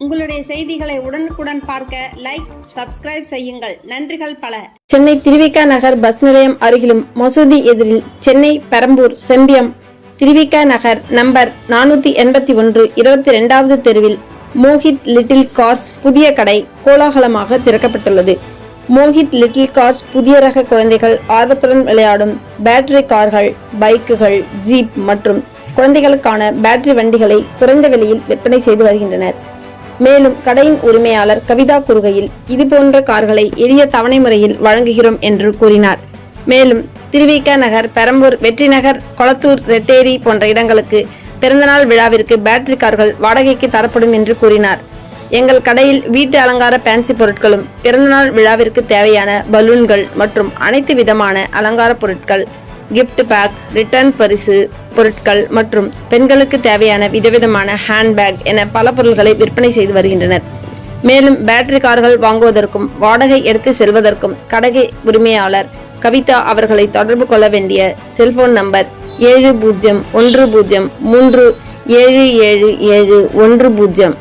உங்களுடைய செய்திகளை உடனுக்குடன் பார்க்க லைக், சப்ஸ்கிரைப் செய்யுங்கள். நன்றிகள் பல. சென்னை திருவிக நகர் பஸ் நிலையம் அருகிலும் மசூதி எதிரில் சென்னை பெரம்பூர் செம்பியம் திருவிக நகர் நம்பர் 481 22வது தெருவில் மோஹித் லிட்டில் கார்ஸ் புதிய கடை கோலாகலமாக திறக்கப்பட்டுள்ளது. மோஹித் லிட்டில் கார்ஸ் புதிய ரக குழந்தைகள் ஆர்வத்துடன் விளையாடும் பேட்டரி கார்கள், பைக்குகள், ஜீப் மற்றும் குழந்தைகளுக்கான பேட்டரி வண்டிகளை குறைந்த விலையில் விற்பனை செய்து வருகின்றனர். மேலும் கடையின் உரிமையாளர் கவிதா கூறுகையில், இதுபோன்ற கார்களை எளிய தவணை முறையில் வழங்குகிறோம் என்று கூறினார். மேலும் திருவிக நகர், பெரம்பூர், வெற்றி நகர், கொளத்தூர், ரெட்டேரி போன்ற இடங்களுக்கு பிறந்தநாள் விழாவிற்கு பேட்டரி கார்கள் வாடகைக்கு தரப்படும் என்று கூறினார். எங்கள் கடையில் வீட்டு அலங்கார பேன்சி பொருட்களும், பிறந்தநாள் விழாவிற்கு தேவையான பலூன்கள் மற்றும் அனைத்து விதமான அலங்கார பொருட்கள், கிஃப்ட் பேக், ரிட்டர்ன் பரிசு பொருட்கள் மற்றும் பெண்களுக்கு தேவையான விதவிதமான ஹேண்ட்பேக் என பல பொருட்களை விற்பனை செய்து வருகின்றனர். மேலும் பேட்டரி கார்கள் வாங்குவதற்கும் வாடகை எடுத்து செல்வதற்கும் கடை உரிமையாளர் கவிதா அவர்களை தொடர்பு கொள்ள வேண்டிய cellphone number 7010377710.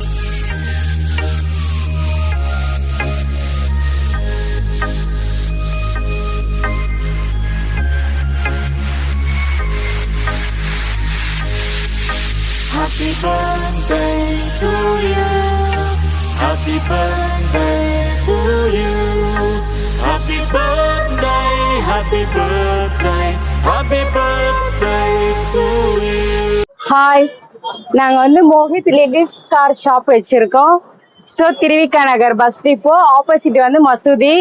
Happy birthday to you. Happy birthday to you. Happy birthday, happy birthday, happy birthday to you. Hi, நாங்கள் மோஹித் லிட்டில் கார் ஷாப் வச்சுருக்கோம். So Thiruvika Nagar bus depot opposite மசூதி.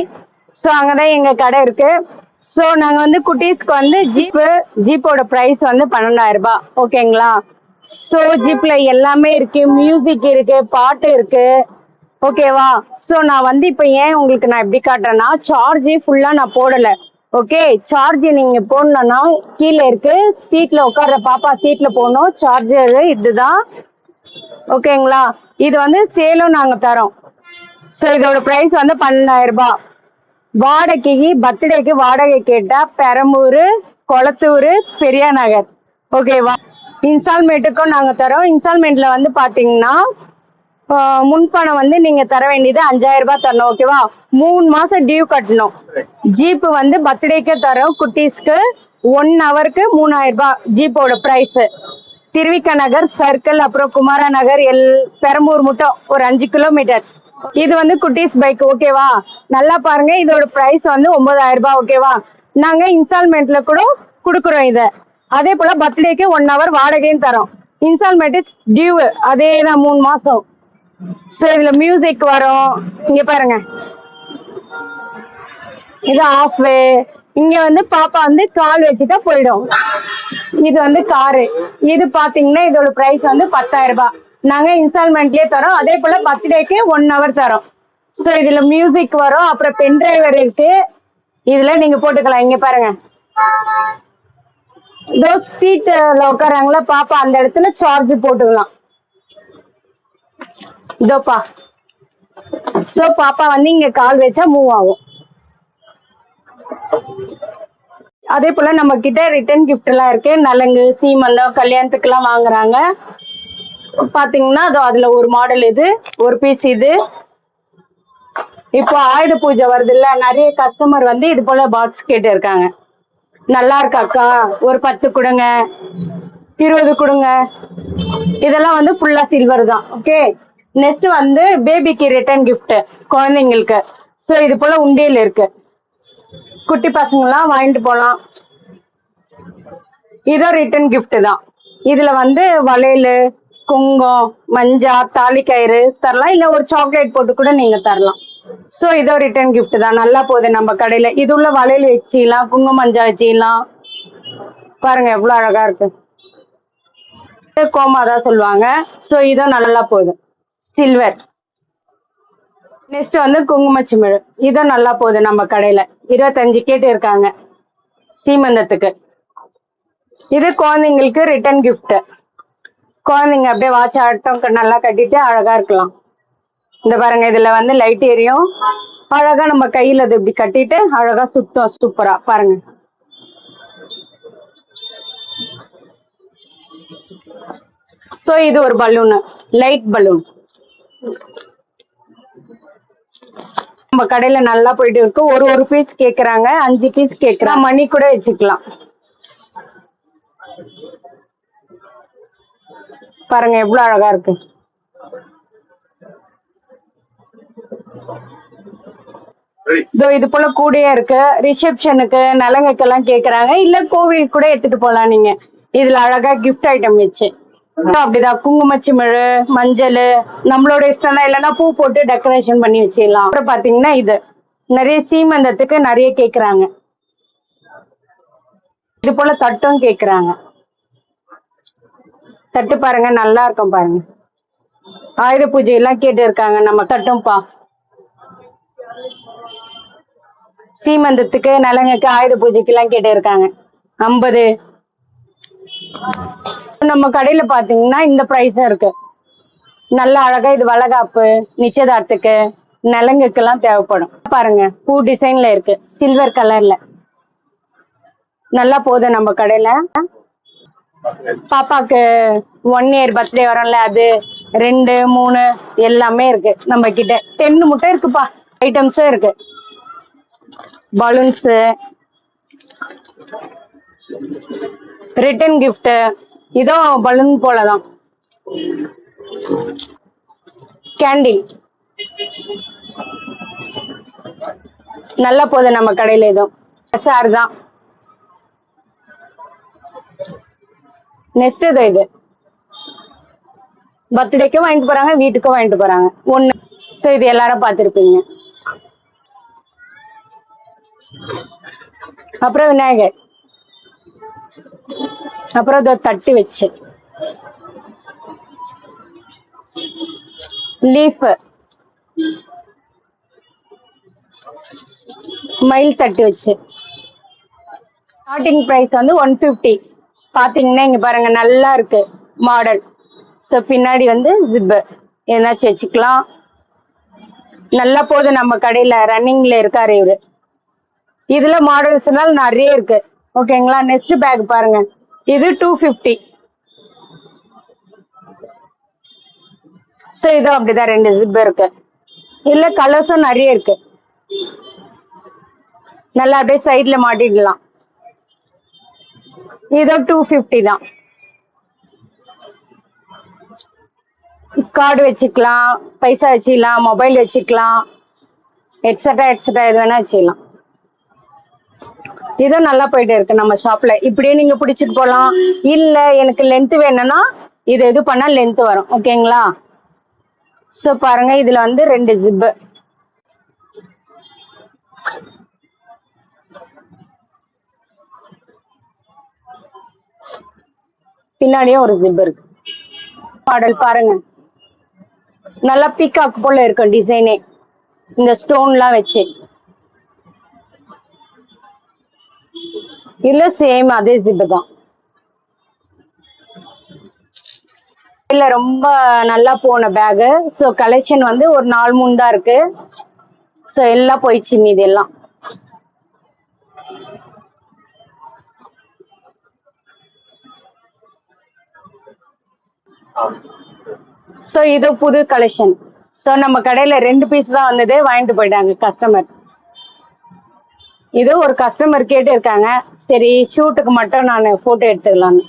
ஸோ அங்கே தான் எங்கள் கடை இருக்குது. ஸோ நாங்கள் குட்டீஸ்க்கு ஜீப்போட ப்ரைஸ் 12,000 ரூபாய். ஓகேங்களா? ஸோ ஜீப்ல எல்லாமே இருக்கு, மியூசிக் இருக்கு, பாட்டு இருக்கு. ஓகேவா? ஸோ நான் இப்போ ஏன் உங்களுக்கு நான் எப்படி காட்டுறேன்னா, சார்ஜ் ஃபுல்லா நான் போடல. ஓகே, சார்ஜ் நீங்க போடணும்னா கீழே இருக்கு, சீட்ல உட்கார்ற பாப்பா சீட்ல போடணும். சார்ஜர் இதுதான். ஓகேங்களா? இது சேலும் நாங்க தரோம். ஸோ இதோட பிரைஸ் 12,000 ரூபாய். வாடகைக்கு பர்த்டேக்கு வாடகை கேட்டா பெரம்பூர், கொளத்தூர், பெரியா நகர். ஓகேவா? இன்ஸ்டால்மெண்ட்டுக்கும் நாங்க தரோம். இன்ஸ்டால்மெண்ட்ல பாத்தீங்கன்னா முன்பணம் நீங்க தர வேண்டியது 5,000 ரூபாய் தரணும். ஓகேவா? 3 மாசம் டியூ கட்டணும். ஜீப் பர்த்டேக்கே தரோம். குட்டீஸ்க்கு 1 ஹவருக்கு 3,000 ரூபாய் ஜீப்போட பிரைஸ். திருவிக நகர் சர்க்கிள், அப்புறம் குமாரா நகர், பெரம்பூர் மட்டும் ஒரு 5 கிலோமீட்டர். இது குட்டீஸ் பைக். ஓகேவா? நல்லா பாருங்க, இதோட பிரைஸ் 9,000 ரூபாய். ஓகேவா? நாங்க இன்ஸ்டால்மெண்ட்ல கூட கொடுக்குறோம் இதை. அதே போல பர்த்டேக்கு 1 ஹவர் வாடகையும் தரோம். இன்ஸ்டால்மெண்ட் டியூ அதே தான் 3 மாசம். ஸோ இதுல மியூசிக் வரும். இங்க பாருங்க, இது ஆஃப் வே. இங்க பாப்பா கால் வச்சுட்டா போயிடும். இது காரு. இது பாத்தீங்கன்னா இதோட பிரைஸ் 10,000 ரூபாய். நாங்க இன்ஸ்டால்மெண்ட்லயே தரோம். அதே போல பர்த்டேக்கு 1 ஹவர் தரோம். ஸோ இதுல மியூசிக் வரும், அப்புறம் பென் டிரைவர் இருக்கு. இதுல நீங்க போட்டுக்கலாம். இங்க பாருங்க, இதோ சீட்ல உட்காராங்களா பாப்பா, அந்த இடத்துல சார்ஜ் போட்டுக்கலாம். இதோப்பா. சோ பாப்பா இங்க கால் வச்சா மூவ் ஆகும். அதே போல நம்ம கிட்ட ரிட்டர்ன் கிஃப்ட் எல்லாம் இருக்கு. நலங்கு, சீமந்தம், கல்யாணத்துக்கு எல்லாம் வாங்குறாங்க. பாத்தீங்கன்னா அதுல ஒரு மாடல், இது ஒரு பீஸ். இது இப்போ ஆயுத பூஜை வருது இல்ல, நிறைய கஸ்டமர் இது போல பாக்ஸ் கேட்டு இருக்காங்க. நல்லா இருக்காக்கா, ஒரு 10 கொடுங்க, 20 கொடுங்க. இதெல்லாம் ஃபுல்லா சில்வர் தான். ஓகே, நெக்ஸ்ட் பேபிக்கு ரிட்டர்ன் கிஃப்ட் குழந்தைங்களுக்கு. ஸோ இது போல உண்டியல் இருக்கு, குட்டி பசங்கலாம் வாங்கிட்டு போலாம். இதோ ரிட்டர்ன் கிஃப்ட் தான். இதுல வளையல், குங்கம், மஞ்சா, தாலி கயிறு தரலாம், இல்ல ஒரு சாக்லேட் போட்டு கூட நீங்க தரலாம். ஸோ இதோ ரிட்டர்ன் கிஃப்ட் தான். நல்லா போகுது நம்ம கடையில. இது உள்ள வளையல் வச்சிடலாம், குங்கும மஞ்சா வச்சிடலாம். பாருங்க எவ்வளவு அழகா இருக்கு. கோமா தான் சொல்லுவாங்க. ஸோ இதோ நல்லா போகுது, சில்வர். நெக்ஸ்ட் குங்கும சிமிழ். இதோ நல்லா போகுது நம்ம கடையில. 25 கேட்டு இருக்காங்க சீமந்தத்துக்கு. இது குழந்தைங்களுக்கு ரிட்டர்ன் கிஃப்ட். குழந்தைங்க அப்படியே வாட்ச் ஆட்டம் நல்லா கட்டிட்டு அழகா இருக்கலாம். இந்த பாருங்க, இதுல லைட் எரியும். அழகா நம்ம கையில அது இப்படி கட்டிட்டு அழகா சுத்தம். சூப்பரா பாருங்க. சோ இது ஒரு பலூன், லைட் பலூன். நம்ம கடையில நல்லா போயிட்டு இருக்கு. ஒரு பீஸ் கேக்குறாங்க, 5 பீஸ் கேக்குறாங்க. மணி கூட வச்சுக்கலாம். பாருங்க எவ்வளவு அழகா இருக்கு. இது போல கூடையா இருக்கு. ரிசப்ஷனுக்கு நலங்குக்கெல்லாம் கேக்குறாங்க, இல்ல கோவில் கூட எடுத்துட்டு போலாம் நீங்க. இதுல அழகா கிஃப்ட் ஐட்டம் வச்சு அப்படிதான் குங்குமச்சிமிழ், மஞ்சள், நம்மளோட இஷ்டம் தான். இல்லைன்னா பூ போட்டு டெக்கரேஷன் பண்ணி வச்சிடலாம். அப்புறம் பாத்தீங்கன்னா இது நிறைய சீமந்தத்துக்கு நிறைய கேக்குறாங்க. இது போல தட்டும் கேக்குறாங்க. தட்டு பாருங்க நல்லா இருக்கும் பாருங்க. ஆயுத பூஜை எல்லாம் கேட்டு இருக்காங்க. நம்ம தட்டும்பா சீமந்தத்துக்கு நலங்குக்கு ஆயுத பூஜைக்கு எல்லாம் கேட்டு இருக்காங்க. 50. நம்ம கடையில பாத்தீங்கன்னா இந்த பிரைஸும் இருக்கு. நல்ல அழகா இது வளகாப்பு, நிச்சயதார்த்துக்கு, நலங்குக்கு எல்லாம் தேவைப்படும். பாருங்க பூ டிசைன்ல இருக்கு, சில்வர் கலர்ல. நல்லா போகுது நம்ம கடையில. பாப்பாக்கு 1 இயர் பர்த்டே வரும்ல, அது 2, 3 எல்லாமே இருக்கு நம்ம கிட்ட. 10 முட்டை இருக்குப்பா. ஐட்டம்ஸும் இருக்கு. பலூன்ஸ், ரிட்டன் கிஃப்ட், இதுவும் பலூன் போலதான். கேண்டில் நல்லா போகுது நம்ம கடையில. இதுவும் சார் தான். நெக்ஸ்ட் இது பர்த்டேக்கும் வாங்கிட்டு போறாங்க, வீட்டுக்கும் வாங்கிட்டு போறாங்க. ஒண்ணு. ஸோ இது எல்லாரும் பார்த்துருப்பீங்க. அப்புறம் விநாயகர், அப்புறம் இதை தட்டி வச்சு லீஃப், மயில் தட்டி வச்சு. ஸ்டார்டிங் பிரைஸ் வந்து 150. பாத்தீங்கன்னா இங்க பாருங்க நல்லா இருக்கு மாடல். ஸோ பின்னாடி வந்து ஜிப்பு ஏதாச்சும் வச்சுக்கலாம். நல்லா போகுது நம்ம கடையில. ரன்னிங்ல இருக்காரு இவரு. இதுல மாடல்ஸ்னால நிறைய இருக்கு. ஓகேங்களா. நெக்ஸ்ட் பேக் பாருங்க, இது 250. ஸோ இதுவும் அப்படிதான் 2 ஜிப் இருக்கு. இதுல கலர்ஸும் நிறைய இருக்கு. நல்லா அப்படியே சைட்ல மாட்டிடலாம். இதோ 250 தான். கார்டு வச்சுக்கலாம், பைசா வச்சுக்கலாம், மொபைல் வச்சுக்கலாம், எட்ஸெட்ரா எது வேணா வச்சுக்கலாம். இதுவும் நல்லா போயிட்டு இருக்கு நம்ம ஷாப்ல. இப்படியே நீங்க பிடிச்சிட்டு போகலாம். இல்ல எனக்கு லென்த் வேணும்னா இது பண்ணா லென்த் வரும். ஓகேங்களா. ஸோ பாருங்க இதுல வந்து 2 ஜிப்பு. பின்னாடியும் ஒரு ஜிப் இருக்கு. மாடல் பாருங்க நல்லா பீகாக் போல இருக்கும் டிசைனே, இந்த ஸ்டோன்லாம் வச்சு. இல்ல சேம் அதே ஜிப்பு தான். இல்ல ரொம்ப நல்லா போன பேக். ஸோ கலெக்ஷன் வந்து ஒரு 4-3 தான் இருக்கு. ஸோ எல்லாம் போயிடுச்சு மீதி எல்லாம். ஸோ இது புது கலெக்ஷன். ஸோ நம்ம கடையில 2 பீஸ் தான் வந்தது, வாங்கிட்டு போயிட்டாங்க கஸ்டமர். இது ஒரு கஸ்டமர் கேட்டு இருக்காங்க. சரி ஷூட்டுக்கு மட்டும் நான் போட்டோ எடுத்துக்கலான்னு.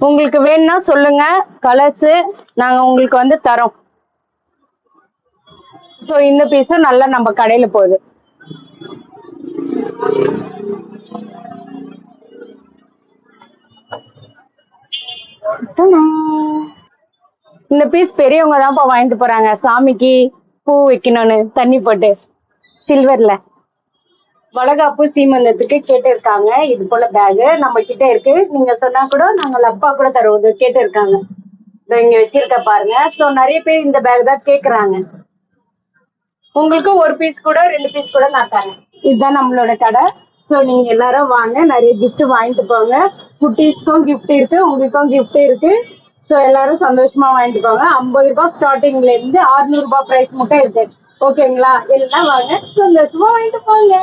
உங்களுக்கு வேணும்னா சொல்லுங்க, கலர்ஸ் நாங்க உங்களுக்கு வந்து தரோம். ஸோ இந்த பீஸும் நல்லா நம்ம கடையில போகுது. இந்த பீஸ் பெரியவங்க தான்ப்பா வாங்கிட்டு போறாங்க. சாமிக்கு பூ வைக்கணும்னு தண்ணி போட்டு சில்வர்ல. வளகாப்பு சீமந்தத்துக்கு கேட்டு இருக்காங்க. இது போல பேக் நம்ம கிட்ட இருக்கு. நீங்க சொன்னா கூட நாங்க லப்பா கூட தருவது கேட்டு இருக்காங்க. இங்க வச்சிருக்க பாருங்க. ஸோ நிறைய பேர் இந்த பேக் தான் கேக்குறாங்க. உங்களுக்கு ஒரு பீஸ் கூட 2 பீஸ் கூட நான் தரேன். இதுதான் நம்மளோட கடை. ஸோ நீங்க எல்லாரும் வாங்க, நிறைய கிஃப்ட் வாங்கிட்டு போங்க. குட்டீஸ்க்கும் கிஃப்ட் இருக்கு, உங்களுக்கும் கிஃப்ட் இருக்கு. ஸோ எல்லாரும் சந்தோஷமா வாங்கிட்டு போங்க. 50 ரூபாய் ஸ்டார்டிங்ல இருந்து 600 ரூபாய் பிரைஸ் மட்டும் இருக்கு. ஓகேங்களா. எல்லாம் வாங்க, சந்தோஷமா வாங்கிட்டு போங்க.